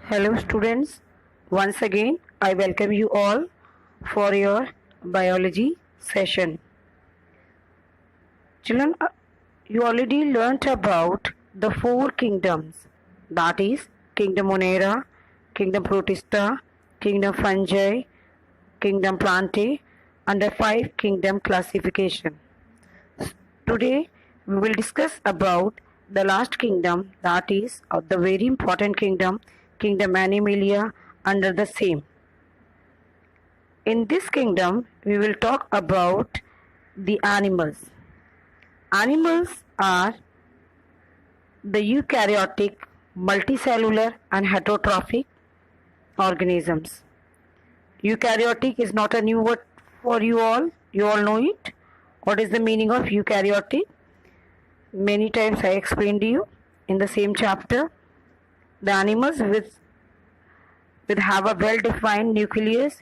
Hello students, once again I welcome you all for your biology session. Children, you already learnt about the four kingdoms, that is kingdom Monera, kingdom Protista, kingdom Fungi, kingdom Plantae under five kingdom classification. Today we will discuss about the last kingdom, that is the very important kingdom, kingdom Animalia under the same. In this kingdom we will talk about the animals. Animals are the eukaryotic, multicellular and heterotrophic organisms. Eukaryotic is not a new word for you all know it. What is the meaning of eukaryotic? Many times I explained to you in the same chapter. The animals with have a well defined nucleus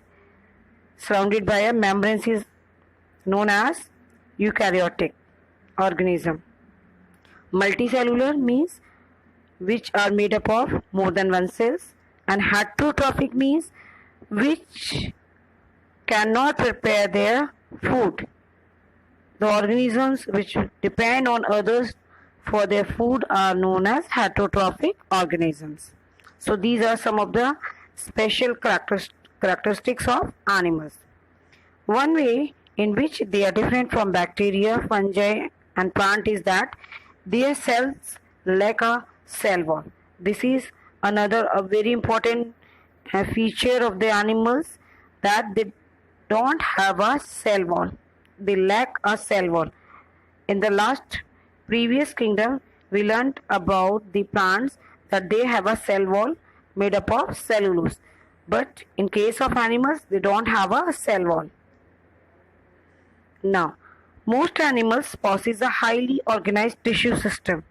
surrounded by a membrane is known as eukaryotic organism. Multicellular means which are made up of more than one cells, and heterotrophic means which cannot prepare their food. The organisms which depend on others for their food are known as heterotrophic organisms. So these are some of the special characteristics of animals. One way in which they are different from bacteria, fungi and plant is that their cells lack a cell wall. This is another a very important feature of the animals, that they don't have a cell wall. They lack a cell wall. In the last previous kingdom we learnt about the plants that they have a cell wall made up of cellulose, but in case of animals they don't have a cell wall. Now, most animals possess a highly organized tissue system.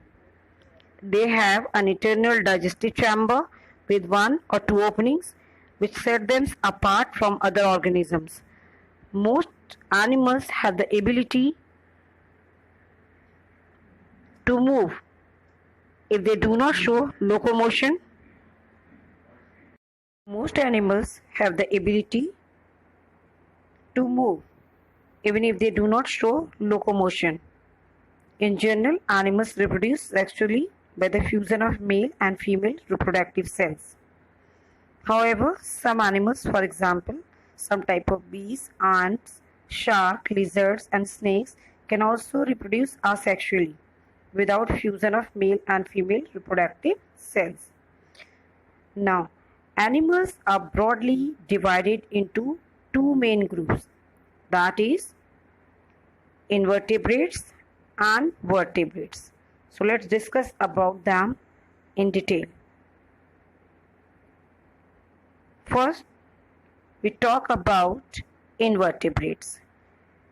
They have an internal digestive chamber with one or two openings which set them apart from other organisms. Most animals have the ability to move if they do not show locomotion. Most animals have the ability to move even if they do not show locomotion. In general, animals reproduce sexually by the fusion of male and female reproductive cells. However, some animals, for example, some type of bees, ants, shark, lizards and snakes can also reproduce asexually without fusion of male and female reproductive cells. Now, animals are broadly divided into two main groups, that is invertebrates and vertebrates. So let's discuss about them in detail. First, we talk about invertebrates.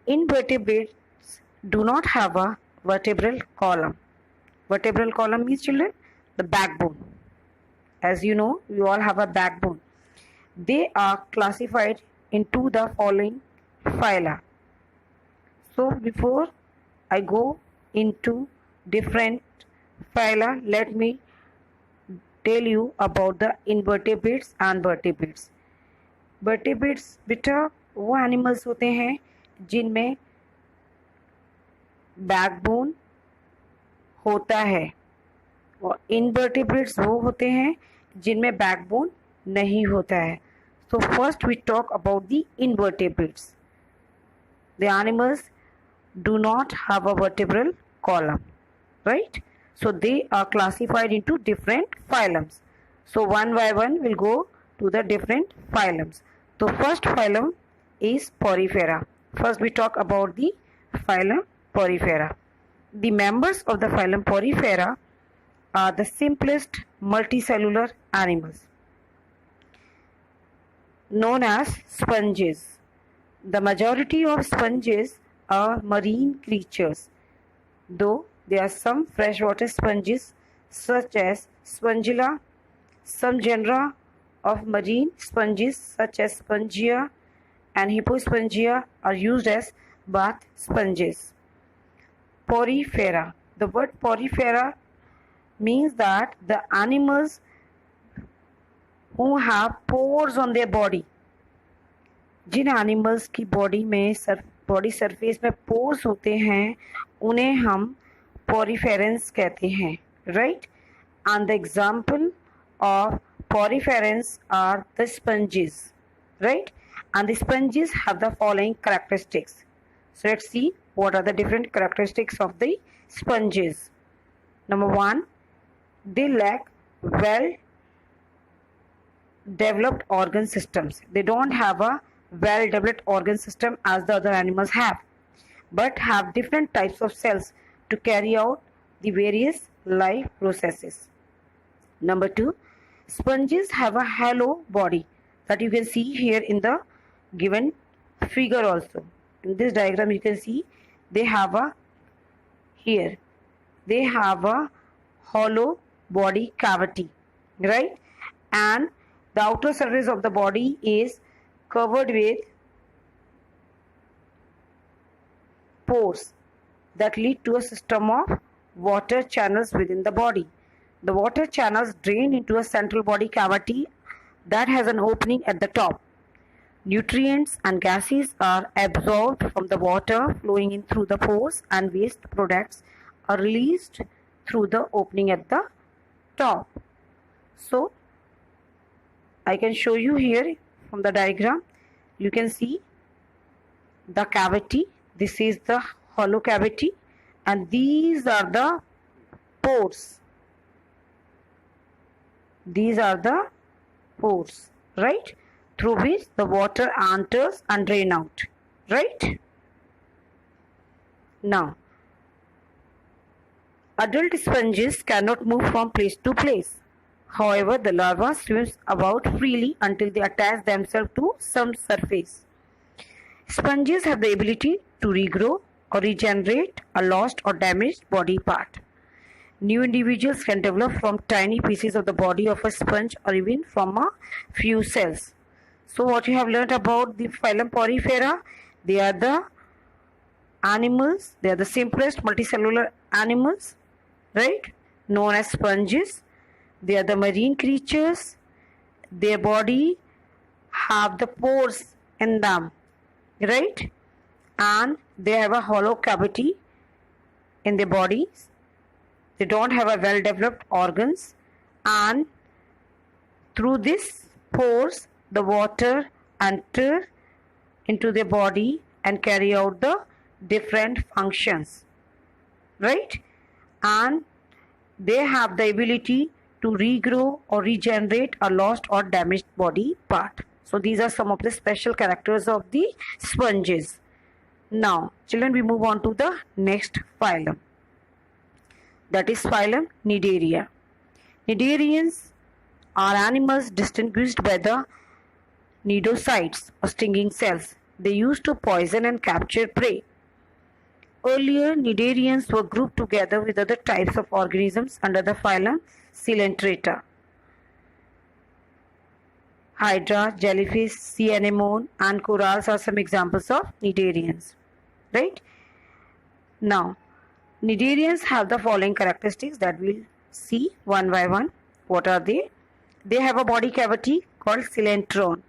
Invertebrates do not have a vertebral column. Vertebral column means, children, the backbone. As you know, we all have a backbone. They are classified into the following phyla. So before I go into different phyla, let me tell you about the invertebrates and vertebrates. Vertebrates बेटा वो animals होते हैं जिनमें backbone होता है, और invertebrates वो होते हैं जिनमें बैकबोन नहीं होता है. So first we talk about the invertebrates. The animals do not have a vertebral column, right? So they are classified into different phylums. So one by one we'll go to the different phylums. So first phylum is Porifera. First we talk about the phylum Porifera. The members of the phylum Porifera are the simplest multicellular animals known as sponges. The majority of sponges are marine creatures, though there are some freshwater sponges such as Spongilla. Some genera of marine sponges such as Spongia and Hippospongia are used as bath sponges. Porifera. The word porifera means that the animals who have pores on their body. जिन animals की body में body surface में pores होते हैं उन्हें हम poriferans कहते हैं, right. And the example of poriferans are the sponges, right, and the sponges have the following characteristics. So let's see what are the different characteristics of the sponges. Number one, they lack well developed organ systems. They don't have a well developed organ system as the other animals have, but have different types of cells to carry out the various life processes. Number two, sponges have a hollow body that you can see here in the given figure also. In this diagram you can see they have a hollow body cavity, right, and the outer surface of the body is covered with pores that lead to a system of water channels within the body. The water channels drain into a central body cavity that has an opening at the top. Nutrients and gases are absorbed from the water flowing in through the pores, and waste products are released through the opening at the top. So I can show you here from the diagram. You can see the cavity. This is the hollow cavity, and these are the pores. These are the pores, right, through which the water enters and drain out, right. Now, adult sponges cannot move from place to place. However, the larva swims about freely until they attach themselves to some surface. Sponges have the ability to regrow or regenerate a lost or damaged body part. New individuals can develop from tiny pieces of the body of a sponge or even from a few cells. So what you have learned about the phylum Porifera, they are the animals, they are the simplest multicellular animals, right, known as sponges. They are the marine creatures. Their body have the pores in them, right, and they have a hollow cavity in their bodies. They don't have a well developed organs, and through this pores the water enter into their body and carry out the different functions, right, and they have the ability to regrow or regenerate a lost or damaged body part. So these are some of the special characters of the sponges. Now children, we move on to the next phylum, that is phylum Cnidaria. Cnidarians are animals distinguished by the cnidocytes or stinging cells they use to poison and capture prey. Earlier, cnidarians were grouped together with other types of organisms under the phylum Coelenterata. Hydra, jellyfish, sea anemone, and corals are some examples of cnidarians, right? Now, cnidarians have the following characteristics that we'll see one by one. What are they? They have a body cavity called coelentron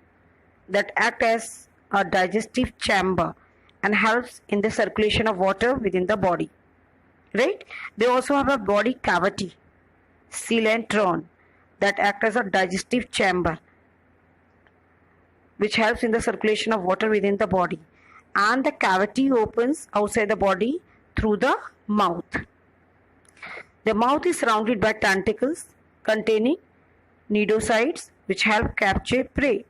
that acts as a digestive chamber and helps in the circulation of water within the body, right? They also have a body cavity, coelentron, that acts as a digestive chamber which helps in the circulation of water within the body, and the cavity opens outside the body through the mouth. The mouth is surrounded by tentacles containing cnidocytes which help capture prey.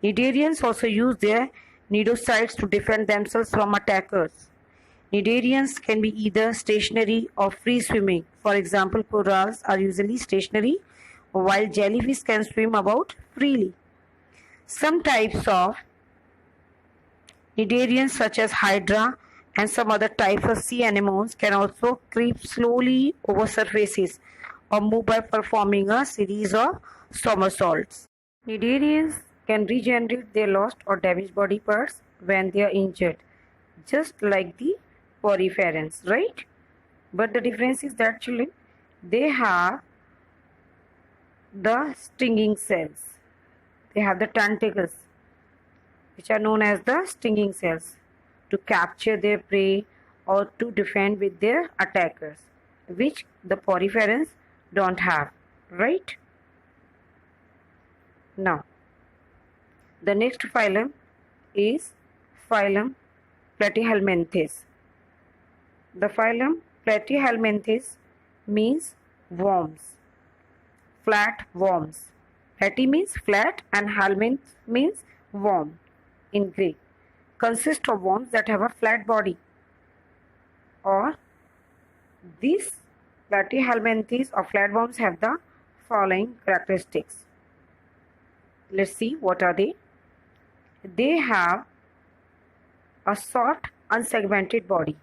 Cnidarians also use their cnidocytes to defend themselves from attackers. Cnidarians can be either stationary or free swimming. For example, corals are usually stationary, while jellyfish can swim about freely. Some types of cnidarians such as Hydra and some other types of sea anemones can also creep slowly over surfaces or move by performing a series of somersaults. Cnidarians can regenerate their lost or damaged body parts when they are injured, just like the poriferans, right? But the difference is that children, they have the stinging cells, they have the tentacles, which are known as the stinging cells, to capture their prey or to defend with their attackers, which the poriferans don't have, right? Now, the next phylum is phylum Platyhelminthes. The phylum Platyhelminthes means worms, flat worms. Platy means flat and helminth means worm in Greek. Consist of worms that have a flat body, or these Platyhelminthes or flatworms have the following characteristics. Let's see what are they. They have a short unsegmented body.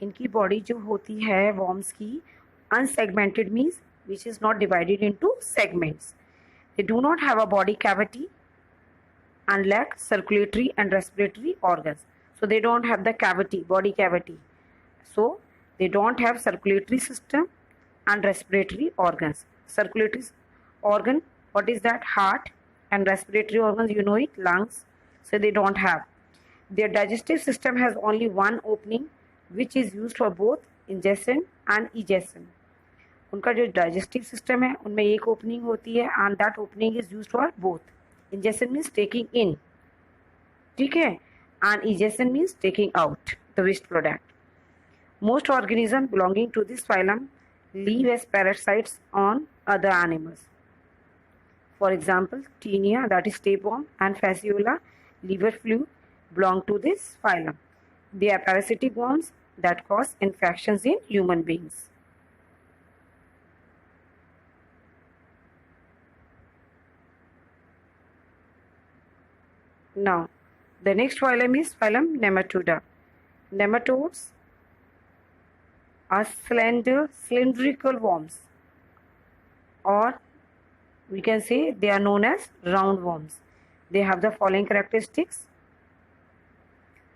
इनकी body जो होती है worms की unsegmented means which is not divided into segments. They do not have a body cavity and lack circulatory and respiratory organs. So they don't have the cavity, body cavity. So they don't have circulatory system and respiratory organs. Circulatory organ, what is that? Heart. And respiratory organs, you know it, lungs. So they don't have. Their digestive system has only one opening, which is used for both ingestion and egestion. उनका जो digestive system है उनमें एक opening होती है and that opening is used for both. Ingestion means taking in, ठीक है, and egestion means taking out the waste product. Most organisms belonging to this phylum live as parasites on other animals. For example, Taenia, that is tapeworm, and Fasciola, liver fluke, belong to this phylum. They are parasitic worms that cause infections in human beings. Now, the next phylum is phylum Nematoda. Nematodes are slender, cylindrical worms, or we can say they are known as roundworms. They have the following characteristics.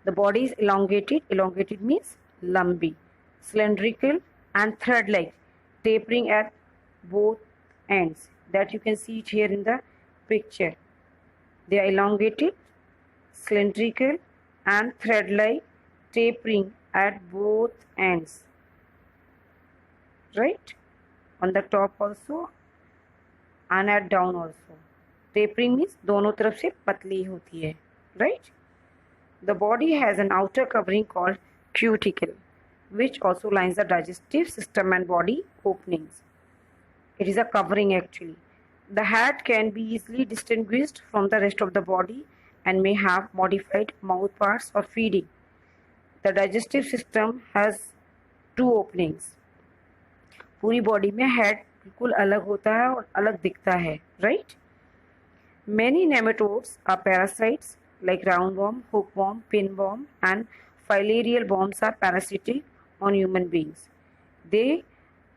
The body is elongated. Elongated means lumpy, cylindrical and thread-like, tapering at both ends. That you can see it here in the picture. They are elongated, cylindrical and thread-like, tapering at both ends. Right? On the top also and at down also. Tapering means दोनों तरफ से पतली होती है, right? The body has an outer covering called cuticle, which also lines the digestive system and body openings. It is a covering actually. The head can be easily distinguished from the rest of the body and may have modified mouth parts for feeding. The digestive system has two openings. पूरी body में head बिल्कुल अलग होता है और अलग दिखता है, right? Many nematodes are parasites like roundworm, hookworm, pinworm, and filarial worms are parasitic on human beings. They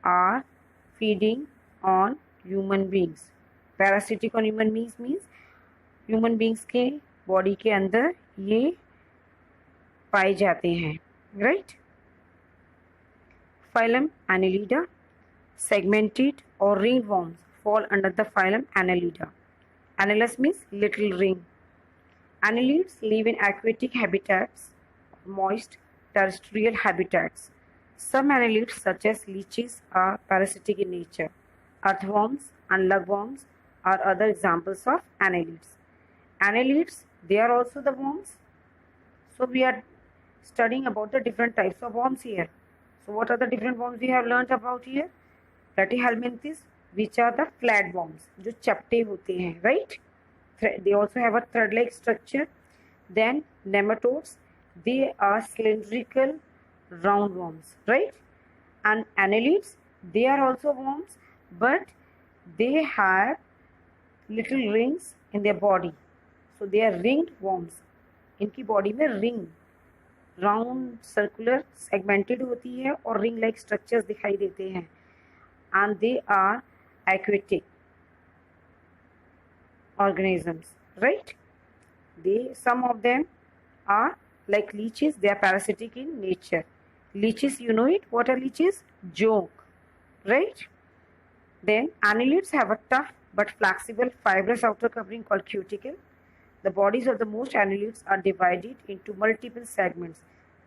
are feeding on human beings. Parasitic on human beings means human beings के body के अंदर ये पाए जाते हैं, right? Phylum Annelida. Segmented or ringed worms fall under the phylum Annelida. Annelus means little ring. Annelids live in aquatic habitats, moist terrestrial habitats. Some annelids such as leeches are parasitic in nature. Earthworms and lugworms are other examples of annelids. Annelids, they are also the worms. So we are studying about the different types of worms here. So what are the different worms we have learnt about here? Platyhelminthes, which are the flatworms, जो चपटे होते हैं, right? They also have a thread-like structure. Then nematodes, they are cylindrical roundworms, right? And annelids, they are also worms, but they have little rings in their body. So they are ringed worms. इनकी body में ring, round, circular, segmented होती है और ring-like structures दिखाई देते हैं. And they are aquatic organisms, right? Some of them are like leeches. They are parasitic in nature. Leeches, you know it. What are leeches? Joke, right? Then annelids have a tough but flexible fibrous outer covering called cuticle. The bodies of the most annelids are divided into multiple segments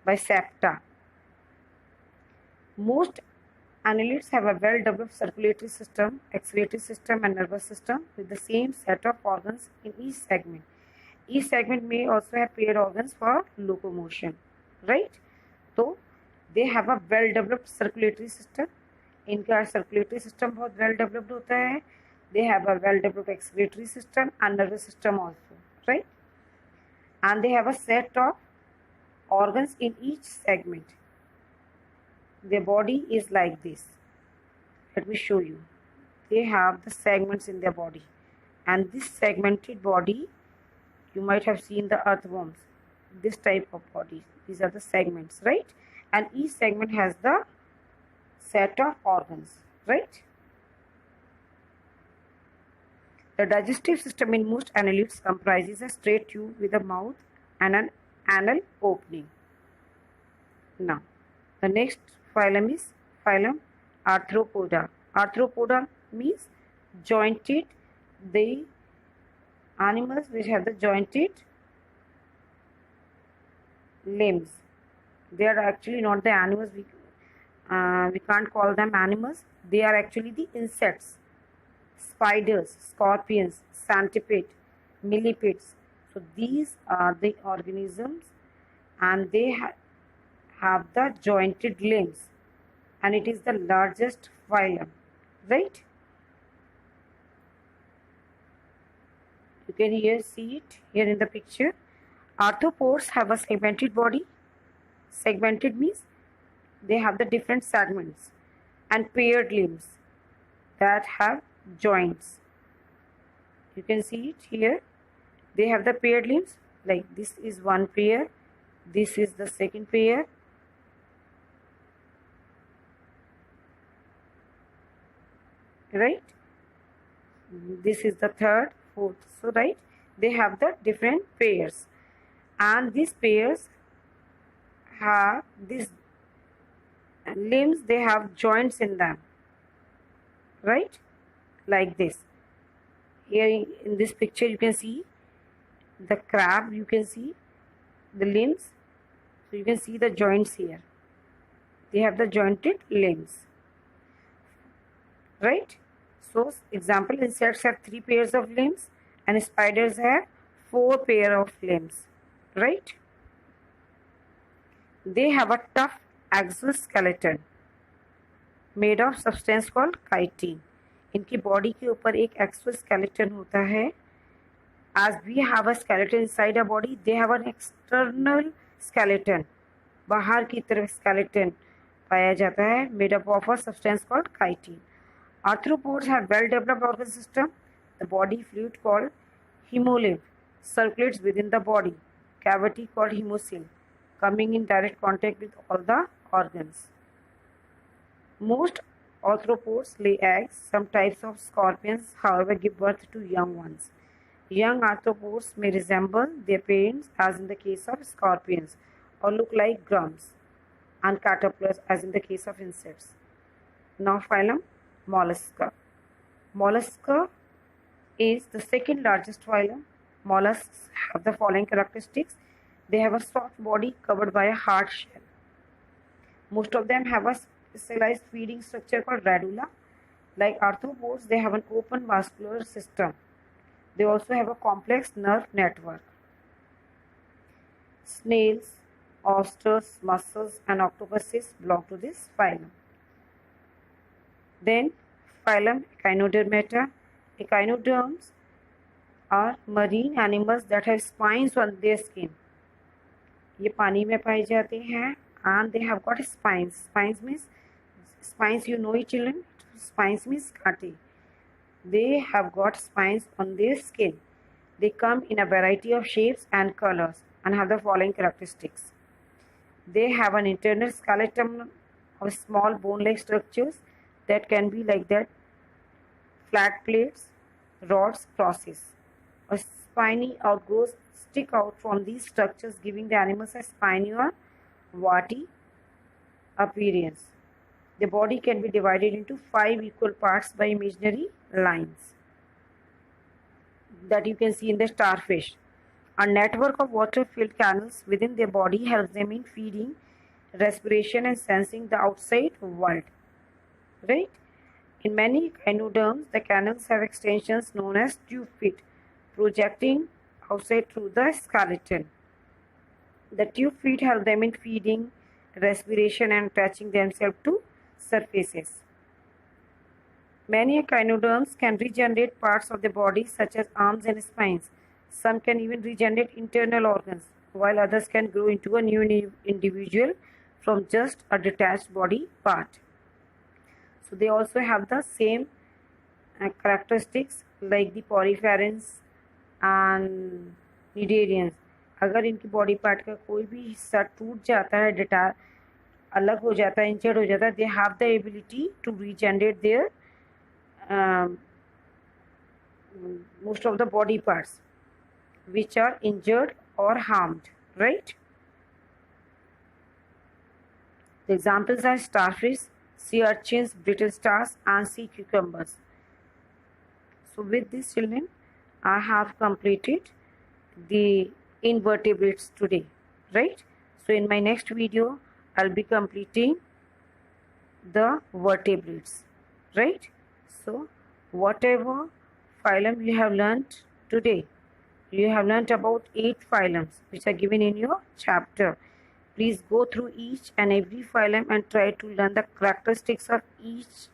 by septa. Most annelids have a well-developed circulatory system, excretory system, and nervous system with the same set of organs in each segment. Each segment may also have paired organs for locomotion, right? So they have a well-developed circulatory system. इनका circulatory system बहुत well developed होता है. They have a well-developed excretory system and nervous system also, right? And they have a set of organs in each segment. Their body is like this. Let me show you. They have the segments in their body, and this segmented body, you might have seen the earthworms, this type of bodies. These are the segments, right? And each segment has the set of organs, right? The digestive system in most annelids comprises a straight tube with a mouth and an anal opening. Now, the next phylum is phylum Arthropoda. Arthropoda means jointed, the animals which have the jointed limbs. They are actually not the animals. We can't call them animals. They are actually the insects. Spiders, scorpions, centipede, millipedes. So these are the organisms, and they have the jointed limbs, and it is the largest phylum, right? You can here see it here in the picture. Arthropods have a segmented body. Segmented means they have the different segments, and paired limbs that have joints. You can see it here. They have the paired limbs, like this is one pair, this is the second pair, right? This is the third, fourth. So right, they have the different pairs, and these pairs have these limbs, they have joints in them, right? Like this. Here in this picture you can see the crab, you can see the limbs, so you can see the joints here. They have the jointed limbs, right? So example, insects have 3 pairs of limbs and spiders have 4 pair of limbs, right? They have a tough exoskeleton made of substance called chitin. इनकी body के ऊपर एक exoskeleton होता है. As we have a skeleton inside our body, they have an external skeleton. बाहर की तरफ skeleton पाया जाता है, made up of a substance called chitin. Arthropods have well-developed organ system. The body fluid called hemolymph circulates within the body cavity called hemocoel, coming in direct contact with all the organs. Most arthropods lay eggs. Some types of scorpions, however, give birth to young ones. Young arthropods may resemble their parents, as in the case of scorpions, or look like grubs and caterpillars, as in the case of insects. Now, phylum Mollusca. Mollusca is the second largest phylum. Mollusks have the following characteristics. They have a soft body covered by a hard shell. Most of them have a specialized feeding structure called radula. Like arthropods, they have an open vascular system. They also have a complex nerve network. Snails, oysters, mussels, and octopuses belong to this phylum. Then, phylum Echinodermata. Echinoderms are marine animals that have spines on their skin. ये पानी में पाए जाते हैं, and they have got spines. Spines means, spines, you know it, children. Spines means कांटे. They have got spines on their skin. They come in a variety of shapes and colors and have the following characteristics. They have an internal skeleton of small bone-like structures that can be like that: flat plates, rods, crosses. A spiny outgrowths stick out from these structures, giving the animals a spiny or warty appearance. The body can be divided into 5 equal parts by imaginary lines. that you can see in the starfish. A network of water-filled canals within their body helps them in feeding, respiration, and sensing the outside world. Right? In many echinoderms, the canals have extensions known as tube feet, projecting outside through the skeleton. The tube feet help them in feeding, respiration, and attaching themselves to surfaces. Many echinoderms can regenerate parts of the body such as arms and spines. Some can even regenerate internal organs, while others can grow into a new individual from just a detached body part. So they also have the same characteristics like the poriferans and cnidarians. अगर इनकी body part का कोई भी हिस्सा टूट जाता है, data अलग हो जाता है, इंजर्ड हो जाता है, they have the ability to regenerate their most of the body parts which are injured or harmed, right? The examples are starfish, sea urchins, brittle stars, and sea cucumbers. So with this, children, I have completed the invertebrates today, right? So in my next video, I'll be completing the vertebrates, right? So whatever phylum you have learnt today, you have learnt about 8 phylums which are given in your chapter. Please go through each and every phylum and try to learn the characteristics of each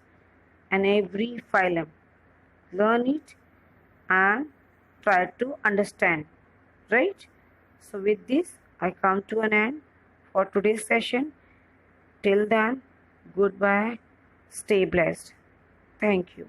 and every phylum. Learn it and try to understand, right? So with this, I come to an end for today's session. Till then, goodbye. Stay blessed. Thank you.